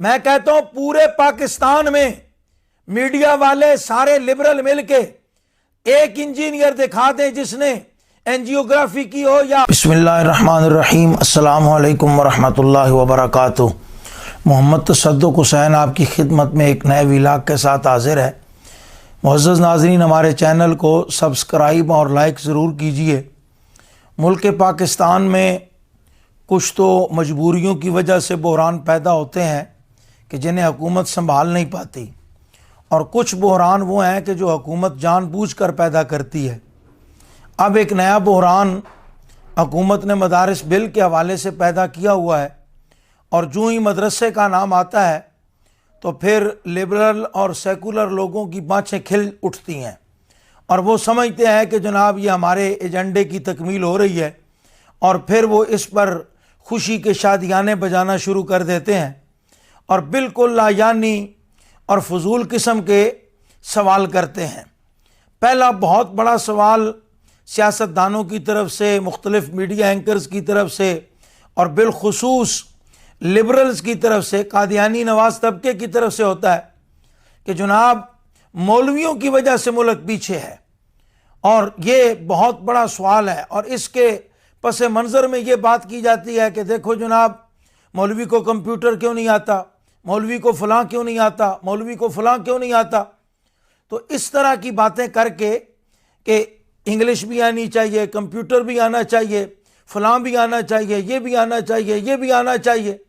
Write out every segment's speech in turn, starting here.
मैं कहता हूं पूरे पाकिस्तान में मीडिया वाले सारे लिबरल मिलके एक इंजीनियर दिखा दें जिसने एंजियोग्राफी की हो या बिस्मिल्लाहिर्रहमानिर्रहीम अस्सलामु अलैकुम वरहमतुल्लाहि वबरकातुहू। मोहम्मद तसद्दुक़ हुसैन आपकी खिदमत में एक नए व्लॉग के साथ हाजिर है। मुअज़्ज़ज़ नाज़रीन, हमारे चैनल को सब्सक्राइब और लाइक ज़रूर कीजिए। मुल्क पाकिस्तान में कुछ तो मजबूरियों की वजह से बहरान पैदा होते हैं कि जिन्हें हुकूमत संभाल नहीं पाती, और कुछ बहरान वो हैं कि जो हुकूमत जानबूझकर पैदा करती है। अब एक नया बहरान हुकूमत ने मदारिस बिल के हवाले से पैदा किया हुआ है, और जो ही मदरसे का नाम आता है तो फिर लिबरल और सेकुलर लोगों की बाँछें खिल उठती हैं और वो समझते हैं कि जनाब ये हमारे एजेंडे की तकमील हो रही है, और फिर वो इस पर खुशी के शादियाने बजाना शुरू कर देते हैं और बिल्कुल लायानी और फजूल किस्म के सवाल करते हैं। पहला बहुत बड़ा सवाल सियासतदानों की तरफ से, मुख्तलिफ मीडिया एंकर्स की तरफ से और बिलखुसूस लिबरल्स की तरफ से, कादियानी नवाज तबके की तरफ से होता है कि जनाब मौलवियों की वजह से मुल्क पीछे है। और ये बहुत बड़ा सवाल है, और इसके पस मंज़र में ये बात की जाती है कि देखो जनाब, मौलवी को कंप्यूटर क्यों नहीं आता, मौलवी को फ़लाँ क्यों नहीं आता, मौलवी को फ़लाँ क्यों नहीं आता। तो इस तरह की बातें करके कि इंग्लिश भी आनी चाहिए, कंप्यूटर भी आना चाहिए, फ़लाँ भी आना चाहिए, ये भी आना चाहिए, ये भी आना चाहिए।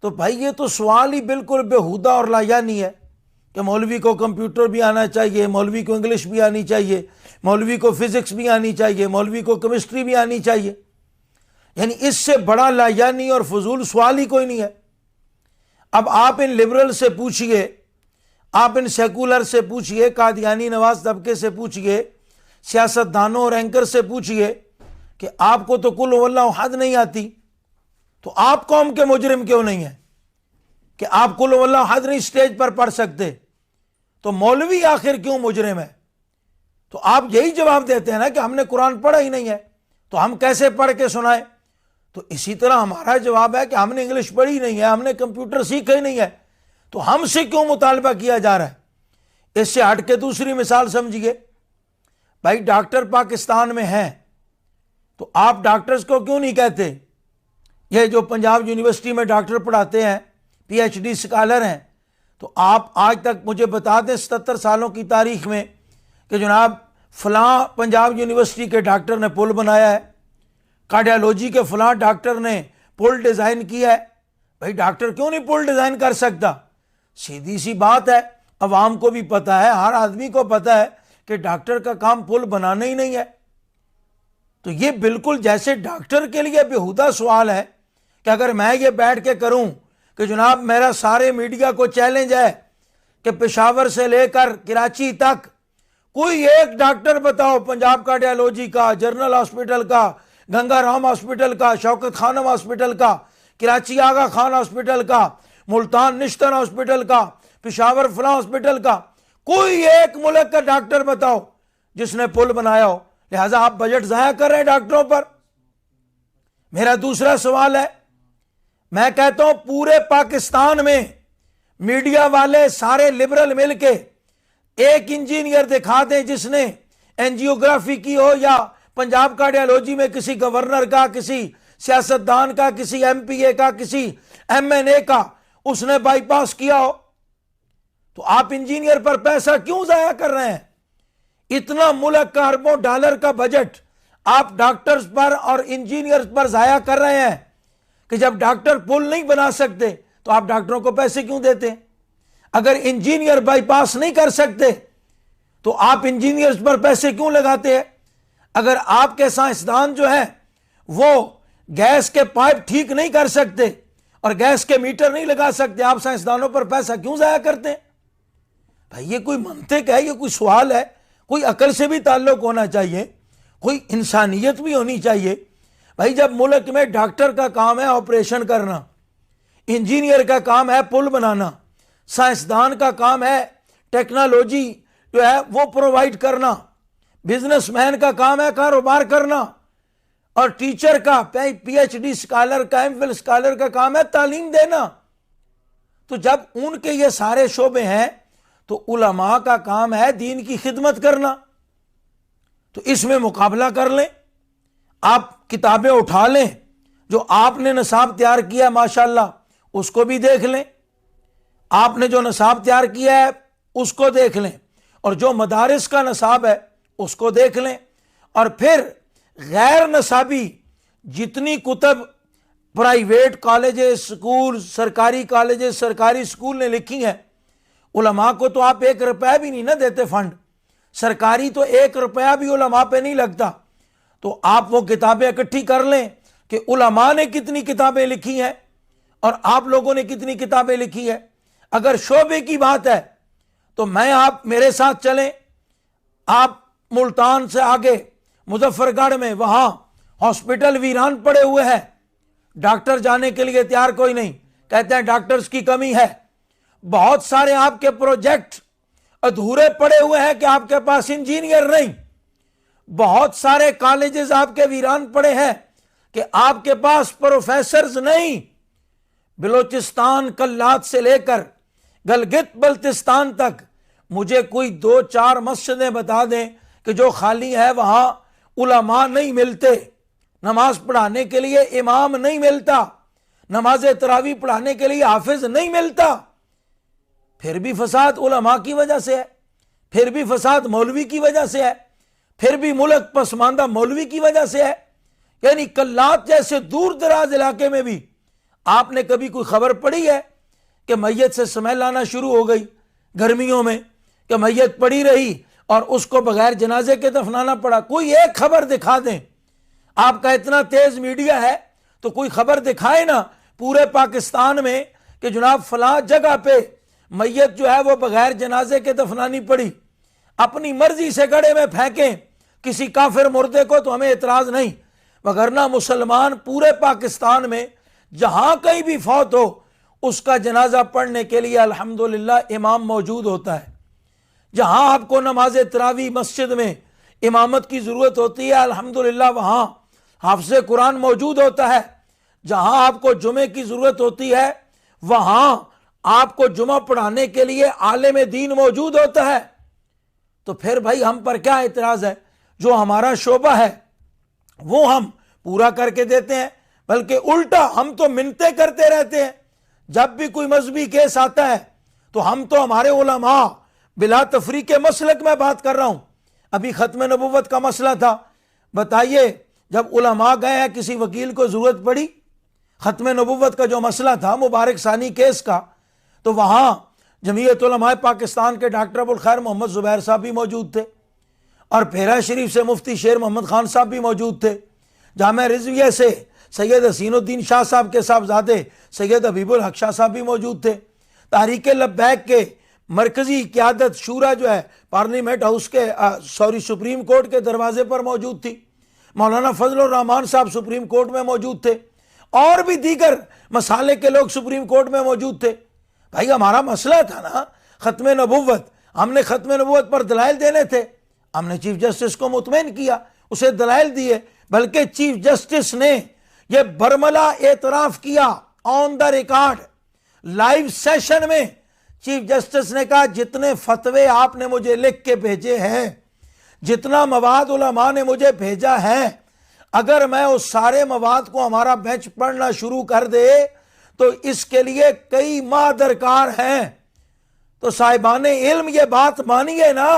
तो भाई ये तो सवाल ही बिल्कुल बेहुदा और लायानी है कि मौलवी को कंप्यूटर भी आना चाहिए, मौलवी को इंग्लिश भी आनी चाहिए, मौलवी को फ़िज़िक्स भी आनी चाहिए, मौलवी को केमिस्ट्री भी आनी चाहिए। यानी इससे बड़ा लायानी और फजूल सवाल ही कोई नहीं है। अब आप इन लिबरल से पूछिए, आप इन सेकुलर से पूछिए, कादियानी नवाज तबके से पूछिए, सियासतदानों और एंकर से पूछिए कि आपको तो कुल वल्लाहु अहद नहीं आती, तो आप कौम के मुजरिम क्यों नहीं है कि आप कुल वल्लाहु अहद नहीं स्टेज पर पढ़ सकते, तो मौलवी आखिर क्यों मुजरिम है। तो आप यही जवाब देते हैं ना कि हमने कुरान पढ़ा ही नहीं है, तो हम कैसे पढ़ के सुनाएं। तो इसी तरह हमारा जवाब है कि हमने इंग्लिश पढ़ी नहीं है, हमने कंप्यूटर सीखा ही नहीं है, तो हमसे क्यों मुतालबा किया जा रहा है। इससे हट के दूसरी मिसाल समझिए, भाई डॉक्टर पाकिस्तान में हैं, तो आप डॉक्टर्स को क्यों नहीं कहते, ये जो पंजाब यूनिवर्सिटी में डॉक्टर पढ़ाते हैं, PhD स्कॉलर हैं, तो आप आज तक मुझे बता दें 77 सालों की तारीख में कि जनाब फ़लाँ पंजाब यूनिवर्सिटी के डॉक्टर ने पुल बनाया है, कार्डियोलॉजी के फ़लाँ डॉक्टर ने पुल डिज़ाइन किया है। भाई डॉक्टर क्यों नहीं पुल डिज़ाइन कर सकता। सीधी सी बात है, अवाम को भी पता है, हर आदमी को पता है कि डॉक्टर का काम पुल बनाना ही नहीं है। तो ये बिल्कुल जैसे डॉक्टर के लिए बेहुदा सवाल है कि अगर मैं ये बैठ के करूं कि जनाब मेरा सारे मीडिया को चैलेंज है कि पेशावर से लेकर कराची तक कोई एक डॉक्टर बताओ, पंजाब कार्डियोलॉजी का, जनरल हॉस्पिटल का, गंगा राम हॉस्पिटल का, शौकत खानम हॉस्पिटल का, कराची आगा खान हॉस्पिटल का, मुल्तान निश्तन हॉस्पिटल का, पेशावर फला हॉस्पिटल का, कोई एक मुल्क का डॉक्टर बताओ जिसने पुल बनाया हो। लिहाजा आप बजट ज़ाया कर रहे हैं डॉक्टरों पर। मेरा दूसरा सवाल है, मैं कहता हूं पूरे पाकिस्तान में मीडिया वाले सारे लिबरल मिलके एक इंजीनियर दिखा दें जिसने एंजियोग्राफी की हो, या पंजाब कार्डियोलॉजी में किसी गवर्नर का, किसी सियासतदान का, किसी MPA का, किसी MNA का उसने बाईपास किया हो। तो आप इंजीनियर पर पैसा क्यों जाया कर रहे हैं। इतना मुल्क का अरबों डॉलर का बजट आप डॉक्टर्स पर और इंजीनियर्स पर जाया कर रहे हैं कि जब डॉक्टर पुल नहीं बना सकते तो आप डॉक्टरों को पैसे क्यों देते हैं। अगर इंजीनियर बाईपास नहीं कर सकते तो आप इंजीनियर्स पर पैसे क्यों लगाते हैं। अगर आपके साइंसदान जो है वो गैस के पाइप ठीक नहीं कर सकते और गैस के मीटर नहीं लगा सकते, आप साइंसदानों पर पैसा क्यों जाया करते हैं। भाई ये कोई मंतिक है, ये कोई सवाल है। कोई अकल से भी ताल्लुक होना चाहिए, कोई इंसानियत भी होनी चाहिए। भाई जब मुल्क में डॉक्टर का काम है ऑपरेशन करना, इंजीनियर का काम है पुल बनाना, साइंसदान का काम है टेक्नोलॉजी जो है वो प्रोवाइड करना, बिजनेसमैन का काम है कारोबार करना, और टीचर का PhD स्कॉलर का MPhil स्कॉलर का काम है तालीम देना। तो जब उनके ये सारे शोबे हैं तो उलमा का काम है दीन की खिदमत करना। तो इसमें मुकाबला कर लें, आप किताबें उठा लें, जो आपने नसाब तैयार किया माशाल्लाह उसको भी देख लें, आपने जो नसाब तैयार किया है उसको देख लें, और जो मदारिस का नसाब है उसको देख लें, और फिर गैर नसाबी जितनी कुतब प्राइवेट कॉलेजेस, स्कूल, सरकारी कॉलेजेस, सरकारी स्कूल ने लिखी हैं, उलमा को तो आप 1 रुपया भी नहीं ना देते फंड, सरकारी तो 1 रुपया भी उलमा पे नहीं लगता। तो आप वो किताबें इकट्ठी कर लें कि उलमा ने कितनी किताबें लिखी हैं और आप लोगों ने कितनी किताबें लिखी है। अगर शोबे की बात है तो आप मेरे साथ चलें, आप मुल्तान से आगे मुजफ्फरगढ़ में वहां हॉस्पिटल वीरान पड़े हुए हैं, डॉक्टर जाने के लिए तैयार कोई नहीं, कहते हैं डॉक्टर्स की कमी है। बहुत सारे आपके प्रोजेक्ट अधूरे पड़े हुए हैं कि आपके पास इंजीनियर नहीं, बहुत सारे कॉलेजेस आपके वीरान पड़े हैं कि आपके पास प्रोफेसर्स नहीं। बलोचिस्तान कल्लात से लेकर गलगित बल्तिस्तान तक मुझे कोई 2-4 मस्जिदें बता दें कि जो खाली है, वहां उलमा नहीं मिलते, नमाज पढ़ाने के लिए इमाम नहीं मिलता, नमाज तरावी पढ़ाने के लिए हाफिज नहीं मिलता। फिर भी फसाद उलमा की वजह से है, फिर भी फसाद मौलवी की वजह से है, फिर भी मुल्क पसमानदा मौलवी की वजह से है। यानी कल्लात जैसे दूर दराज इलाके में भी आपने कभी कोई खबर पड़ी है कि मैयत से स्मेल आना शुरू हो गई गर्मियों में, कि मैयत पड़ी रही और उसको बगैर जनाजे के दफनाना पड़ा? कोई एक खबर दिखा दें। आपका इतना तेज मीडिया है तो कोई खबर दिखाए ना पूरे पाकिस्तान में कि जनाब फलां जगह पे मैयत जो है वो बगैर जनाजे के दफनानी पड़ी। अपनी मर्जी से गड़े में फेंकें किसी काफिर मुर्दे को तो हमें एतराज नहीं, वगरना मुसलमान पूरे पाकिस्तान में जहां कहीं भी फौत हो उसका जनाजा पढ़ने के लिए अल्हम्दुलिल्लाह इमाम मौजूद होता है। जहां आपको नमाज तरावी मस्जिद में इमामत की जरूरत होती है, अल्हम्दुलिल्लाह वहां हाफिज़े कुरान मौजूद होता है। जहां आपको जुमे की जरूरत होती है वहां आपको जुमा पढ़ाने के लिए आलिम दीन मौजूद होता है। तो फिर भाई हम पर क्या एतराज है? जो हमारा शोबा है वो हम पूरा करके देते हैं, बल्कि उल्टा हम तो मिन्नतें करते रहते हैं। जब भी कोई मजहबी केस आता है तो हम तो हमारे उलमा बिला तफरी के मसलक में बात कर रहा हूं। अभी खत्म नबुव्वत का मसला था, बताइए जब उलमा गए हैं, किसी वकील को जरूरत पड़ी, खत्म नबुव्वत का जो मसला था मुबारक सानी केस का, तो वहां जमीयत उलमा पाकिस्तान के डॉक्टर अबुल खैर मोहम्मद जुबैर साहब भी मौजूद थे और फेरा शरीफ से मुफ्ती शेर मोहम्मद खान साहब भी मौजूद थे। जामिया रिजविया से सैयद हसीनुद्दीन शाह साहब के साहबजादे सैयद हबीबुल हक शाह साहब भी मौजूद थे। तहरीक लब्बैक के मरकजी क़यादत शूरा जो है पार्लियामेंट हाउस के सुप्रीम कोर्ट के दरवाजे पर मौजूद थी। मौलाना फजलुर रहमान साहब सुप्रीम कोर्ट में मौजूद थे और भी दीगर मसाले के लोग सुप्रीम कोर्ट में मौजूद थे। भाई हमारा मसला था ना खत्म नबुव्वत, हमने खत्म नबुव्वत पर दलाइल देने थे, हमने चीफ जस्टिस को मुतमईन किया, उसे दलाइल दिए, बल्कि चीफ जस्टिस ने यह बरमला एतराफ किया on the record live session में। चीफ जस्टिस ने कहा जितने फतवे आपने मुझे लिख के भेजे हैं, जितना मवाद उलमा ने मुझे भेजा है, अगर मैं उस सारे मवाद को हमारा बेंच पढ़ना शुरू कर दे तो इसके लिए कई माह दरकार हैं। तो साहिबाने इल्म ये बात मानिए ना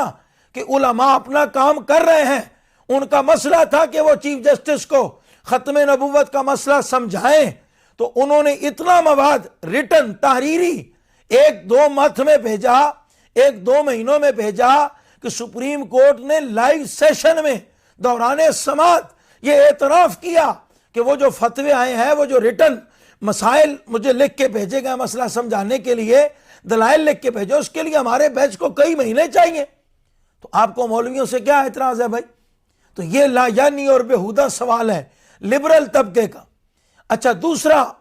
कि उलमा अपना काम कर रहे हैं। उनका मसला था कि वो चीफ जस्टिस को खत्म नबुव्वत का मसला समझाएं, तो उन्होंने इतना मवाद रिटन तहरीरी 1-2 मंथ में भेजा, 1-2 महीनों में भेजा कि सुप्रीम कोर्ट ने लाइव सेशन में दौरान समात ये एतराफ किया कि वो जो फतवे आए हैं, वो जो रिटन मसाइल मुझे लिख के भेजे गए मसला समझाने के लिए, दलाइल लिख के भेजो, उसके लिए हमारे बैच को कई महीने चाहिए। तो आपको मौलवियों से क्या एतराज है भाई? तो ये लायानी और बेहुदा सवाल है लिबरल तबके का। अच्छा, दूसरा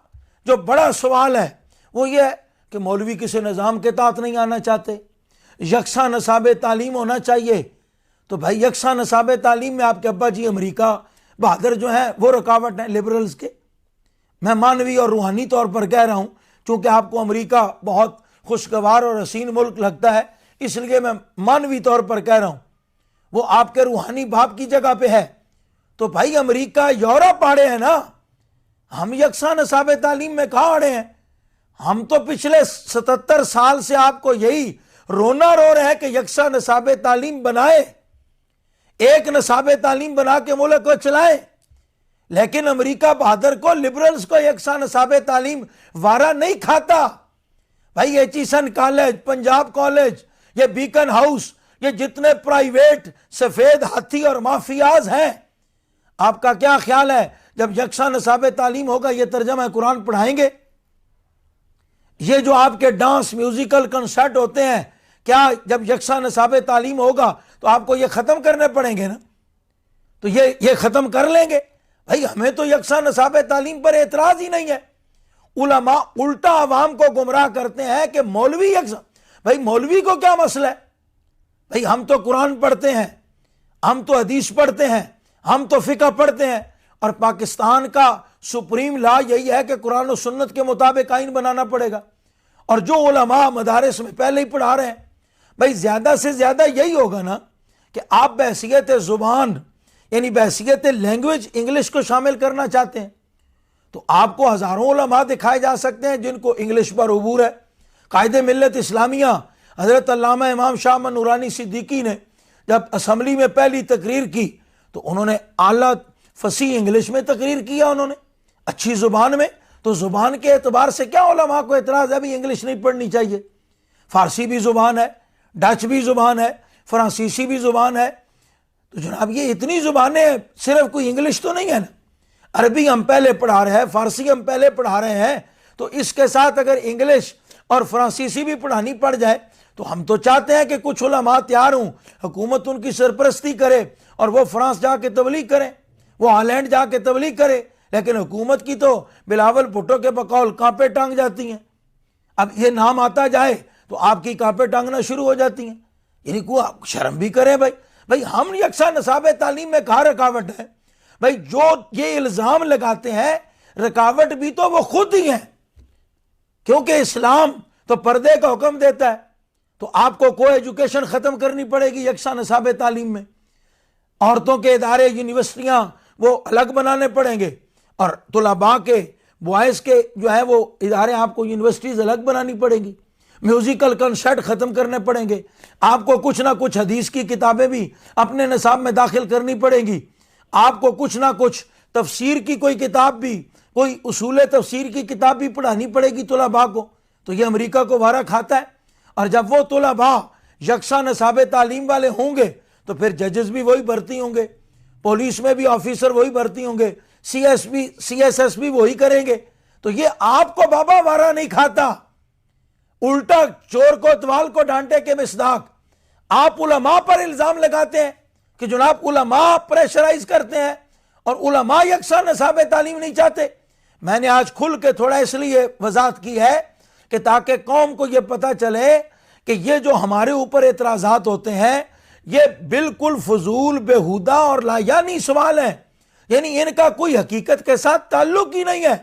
जो बड़ा सवाल है वो ये है कि मौलवी किसी निज़ाम के तहत नहीं आना चाहते, यकसा नसाब तालीम होना चाहिए। तो भाई यकसा नसाब तालीम में आपके अब्बा जी अमेरिका बहादुर जो हैं वो रुकावट है लिबरल्स के। मैं मानवी और रूहानी तौर पर कह रहा हूं चूंकि आपको अमेरिका बहुत खुशगवार और हसीन मुल्क लगता है, इसलिए मैं मानवी तौर पर कह रहा हूं, वो आपके रूहानी बाप की जगह पे है। तो भाई अमेरिका यूरोप आड़े हैं ना, हम यकसा नसाब तालीम में कहाँ आड़े हैं? हम तो पिछले 77 साल से आपको यही रोना रो रहे हैं कि यकसा नसाब तालीम बनाए, एक नसाब तालीम बना के मुल्क को चलाए। लेकिन अमेरिका बहादुर को, लिबरल्स को यकसा नसाब तालीम वारा नहीं खाता। भाई एचिसन कॉलेज, पंजाब कॉलेज, ये बीकन हाउस, ये जितने प्राइवेट सफेद हाथी और माफियाज हैं, आपका क्या ख्याल है जब यकसा नसाब तालीम होगा ये तर्जमा कुरान पढ़ाएंगे? ये जो आपके डांस म्यूजिकल कंसर्ट होते हैं, क्या जब यकसा नसाब तालीम होगा तो आपको ये खत्म करने पड़ेंगे ना? तो ये खत्म कर लेंगे। भाई हमें तो यकसा नसाब तालीम पर एतराज ही नहीं है। उलमा उल्टा आवाम को गुमराह करते हैं कि मौलवी यकसा। भाई मौलवी को क्या मसला है? भाई हम तो कुरान पढ़ते हैं, हम तो हदीस पढ़ते हैं, हम तो फिक़ह पढ़ते हैं, और पाकिस्तान का सुप्रीम लॉ यही है कि कुरान और सुन्नत के मुताबिक आइन बनाना पड़ेगा। और जो उलमा मदारिस में पहले ही पढ़ा रहे हैं, भाई ज्यादा से ज्यादा यही होगा ना कि आप बहसियत ज़ुबान यानी बहसियत लैंग्वेज इंग्लिश को शामिल करना चाहते हैं, तो आपको हजारों उलमा दिखाए जा सकते हैं जिनको इंग्लिश पर उबूर है। कायदे मिल्लत इस्लामिया हजरत अल्लामा इमाम शाह अहमद नूरानी सिद्दीकी ने जब असम्बली में पहली तकरीर की तो उन्होंने आला फसीह इंग्लिश में तकरीर किया, उन्होंने अच्छी जुबान में। तो जुबान के एतबार से क्या उलमा को एतराज है? अभी इंग्लिश नहीं पढ़नी चाहिए। फारसी भी जुबान है, डच भी जुबान है, फ्रांसीसी भी जुबान है। तो जनाब ये इतनी जुबानें, सिर्फ कोई इंग्लिश तो नहीं है ना। अरबी हम पहले पढ़ा रहे हैं, फारसी हम पहले पढ़ा रहे हैं, तो इसके साथ अगर इंग्लिश और फ्रांसीसी भी पढ़ानी पड़ जाए तो हम तो चाहते हैं कि कुछ उलमा तैयार हों, हुकूमत उनकी सरपरस्ती करे और वो फ्रांस जाके तबलीग करें, वो हॉलैंड जाके तबलीग करे। लेकिन हुकूमत की तो बिलावल भुट्टो के बकौल कांपे टांग जाती हैं। अब ये नाम आता जाए तो आपकी कांपे टांगना शुरू हो जाती हैं। यानी को आप शर्म भी करें भाई हम यकसा नसाब तालीम में कहाँ रकावट है? भाई जो ये इल्जाम लगाते हैं, रकावट भी तो वो खुद ही है, क्योंकि इस्लाम तो पर्दे का हुक्म देता है। तो आपको कोई एजुकेशन खत्म करनी पड़ेगी यकसा नसाब तालीम में। औरतों के इदारे, यूनिवर्सिटियां वो अलग बनाने पड़ेंगे, और तुलबा के, बॉयज के जो है वो इदारे, आपको यूनिवर्सिटीज अलग बनानी पड़ेगी। म्यूजिकल कंसर्ट खत्म करने पड़ेंगे। आपको कुछ ना कुछ हदीस की किताबें भी अपने निसाब में दाखिल करनी पड़ेगी। आपको कुछ ना कुछ तफसीर की कोई किताब भी, कोई उसूल तफसीर की किताब भी पढ़ानी पड़ेगी तुलबा को। तो ये अमेरिका को वारा खाता है। और जब वो तुलबा यकसा नसाब तालीम वाले होंगे तो फिर जजेस भी वही भर्ती होंगे, पुलिस में भी ऑफिसर वही भर्ती होंगे, CSS भी वही करेंगे। तो ये आपको बाबा वारा नहीं खाता। उल्टा चोर को तवाल को डांटे के मिसदाक आप उलमा पर इल्जाम लगाते हैं कि जनाब उलमा प्रेशराइज करते हैं और उलमा यकसा नसाब तालीम नहीं चाहते। मैंने आज खुल के थोड़ा इसलिए वजाहत की है कि ताकि कौम को यह पता चले कि ये जो हमारे ऊपर एतराज़ात होते हैं ये बिल्कुल फजूल, बेहुदा और लायानी सवाल है। यानी इनका कोई हकीकत के साथ ताल्लुक ही नहीं है।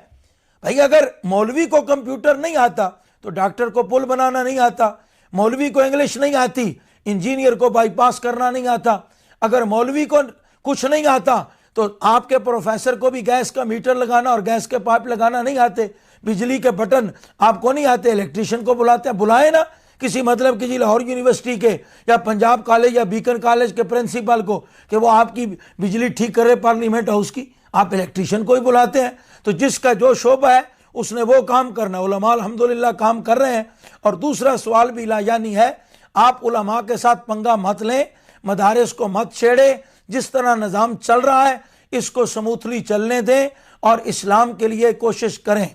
भाई अगर मौलवी को कंप्यूटर नहीं आता तो डॉक्टर को पुल बनाना नहीं आता, मौलवी को इंग्लिश नहीं आती, इंजीनियर को बाईपास करना नहीं आता, अगर मौलवी को कुछ नहीं आता तो आपके प्रोफेसर को भी गैस का मीटर लगाना और गैस के पाइप लगाना नहीं आते, बिजली के बटन आपको नहीं आते, इलेक्ट्रीशियन को बुलाते हैं। बुलाए ना किसी मतलब की जी लाहौर यूनिवर्सिटी के या पंजाब कॉलेज या बीकन कॉलेज के प्रिंसिपल को कि वो आपकी बिजली ठीक करे पार्लियामेंट हाउस की, आप इलेक्ट्रीशियन को ही बुलाते हैं। तो जिसका जो शोबा है उसने वो काम करना। उलमा अल्हम्दुलिल्लाह काम कर रहे हैं। और दूसरा सवाल भी लायानी है, आप उलमा के साथ पंगा मत लें, मदारिस को मत छेड़े। जिस तरह निज़ाम चल रहा है इसको स्मूथली चलने दें और इस्लाम के लिए कोशिश करें।